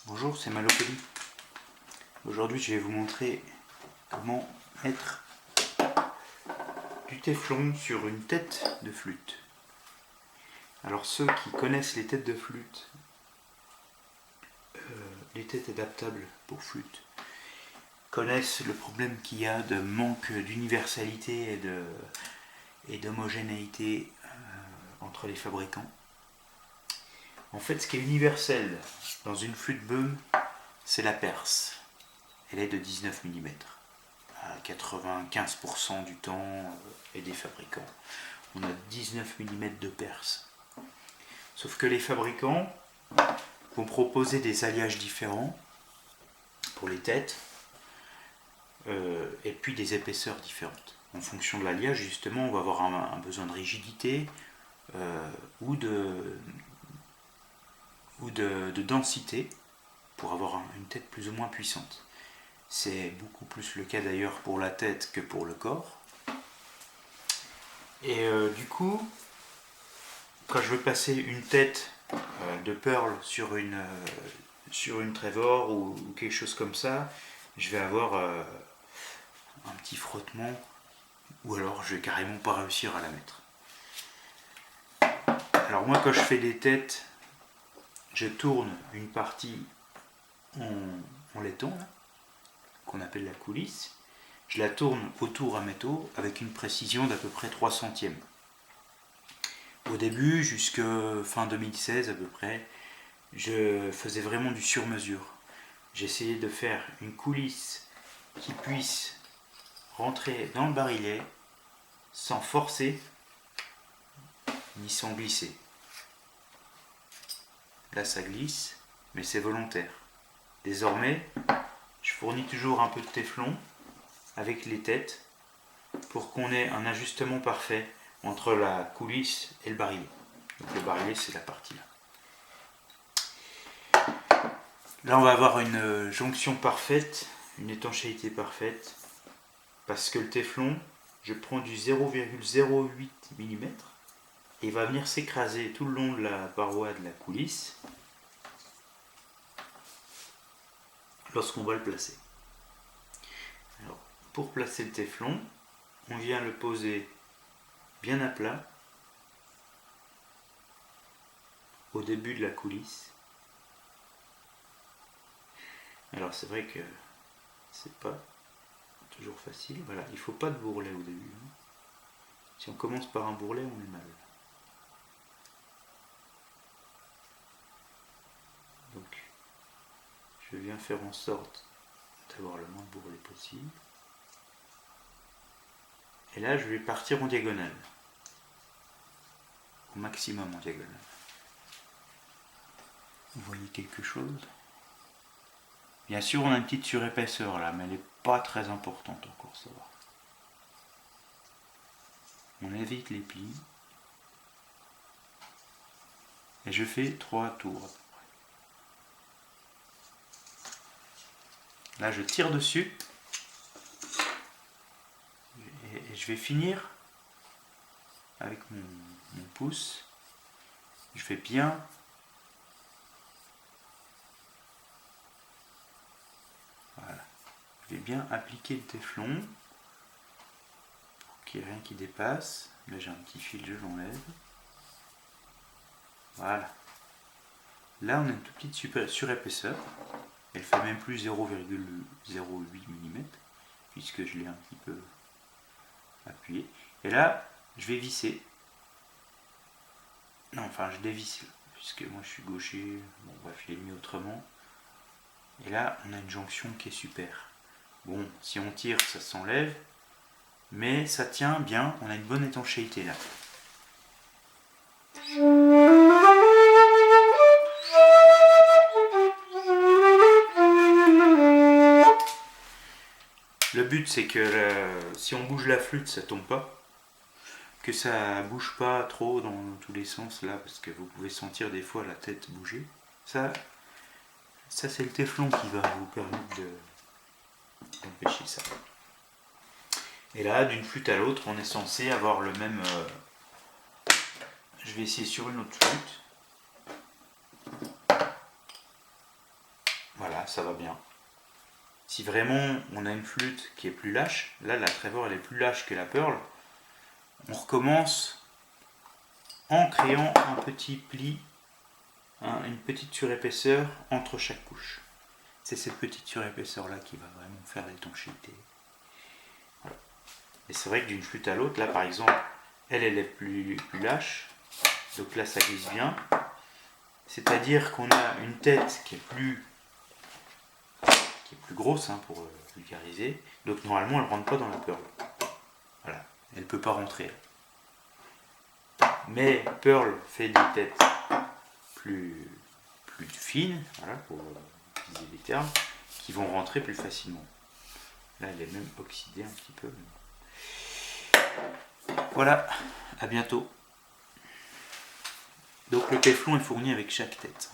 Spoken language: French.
Bonjour, c'est Malopoli. Aujourd'hui, je vais vous montrer comment mettre du téflon sur une tête de flûte. Alors, ceux qui connaissent les têtes de flûte, les têtes adaptables pour flûte, connaissent le problème qu'il y a de manque d'universalité et d'homogénéité entre les fabricants. En fait, ce qui est universel dans une flûte böhm, c'est la perce. Elle est de 19 mm. À 95% du temps, et des fabricants, on a 19 mm de perce. Sauf que les fabricants vont proposer des alliages différents pour les têtes, et puis des épaisseurs différentes. En fonction de l'alliage, justement, on va avoir un besoin de rigidité ou de densité pour avoir une tête plus ou moins puissante. C'est beaucoup plus le cas d'ailleurs pour la tête que pour le corps. Et du coup, quand je veux passer une tête de Pearl sur une Trevor ou quelque chose comme ça, je vais avoir un petit frottement, ou alors je vais carrément pas réussir à la mettre. Alors moi, quand je fais des têtes, je tourne une partie en laiton, là, qu'on appelle la coulisse. Je la tourne autour à métaux avec une précision d'à peu près 3 centièmes. Au début, jusque fin 2016 à peu près, je faisais vraiment du sur-mesure. J'essayais de faire une coulisse qui puisse rentrer dans le barillet sans forcer ni sans glisser. Là, ça glisse, mais c'est volontaire. Désormais, je fournis toujours un peu de téflon avec les têtes pour qu'on ait un ajustement parfait entre la coulisse et le barillet. Donc le barillet, c'est la partie là. Là, on va avoir une jonction parfaite, une étanchéité parfaite, parce que le téflon, je prends du 0,08 mm et il va venir s'écraser tout le long de la paroi de la coulisse lorsqu'on va le placer. Alors, pour placer le téflon, on vient le poser bien à plat au début de la coulisse. Alors c'est vrai que c'est pas toujours facile. Voilà, il ne faut pas de bourrelet au début. Si on commence par un bourrelet, on est mal. Donc, je viens faire en sorte d'avoir le moins de bourrelet possible. Et là, je vais partir en diagonale. Au maximum en diagonale. Vous voyez quelque chose? Bien sûr, on a une petite surépaisseur là, mais elle n'est pas très importante encore, ça va. On évite les plis. Et je fais 3 tours à peu près. Là, je tire dessus. Et je vais finir avec mon pouce. Je vais bien je vais bien appliquer le téflon pour qu'il n'y ait rien qui dépasse. Là, j'ai un petit fil, je l'enlève. Voilà. Là, on a une toute petite surépaisseur. Elle fait même plus 0,08 mm puisque je l'ai un petit peu appuyé. Et là, je vais visser. Non, enfin, je dévisse là, puisque moi je suis gaucher. Bon, bref, il est mis autrement. Et là, on a une jonction qui est super. Bon, si on tire, ça s'enlève, mais ça tient bien, on a une bonne étanchéité là. Le but, c'est que si on bouge la flûte, ça tombe pas, que ça bouge pas trop dans tous les sens là, parce que vous pouvez sentir des fois la tête bouger. Ça c'est le téflon qui va vous permettre d'empêcher ça. Et là, d'une flûte à l'autre, on est censé avoir le même... Je vais essayer sur une autre flûte. là ça va bien. Si vraiment on a une flûte qui est plus lâche, là la Trevor elle est plus lâche que la Pearl, on recommence en créant un petit pli, une petite surépaisseur entre chaque couche. C'est cette petite surépaisseur là qui va vraiment faire l'étanchéité. Voilà. Et c'est vrai que d'une flûte à l'autre, là par exemple, elle est plus lâche, donc là ça glisse bien. C'est-à-dire qu'on a une tête qui est plus grosse, pour vulgariser, donc normalement elle ne rentre pas dans la Pearl. Voilà, elle ne peut pas rentrer. Mais Pearl fait des têtes plus fines, voilà, pour utiliser les termes, qui vont rentrer plus facilement. Là elle est même oxydée un petit peu. Voilà, à bientôt. Donc le téflon est fourni avec chaque tête.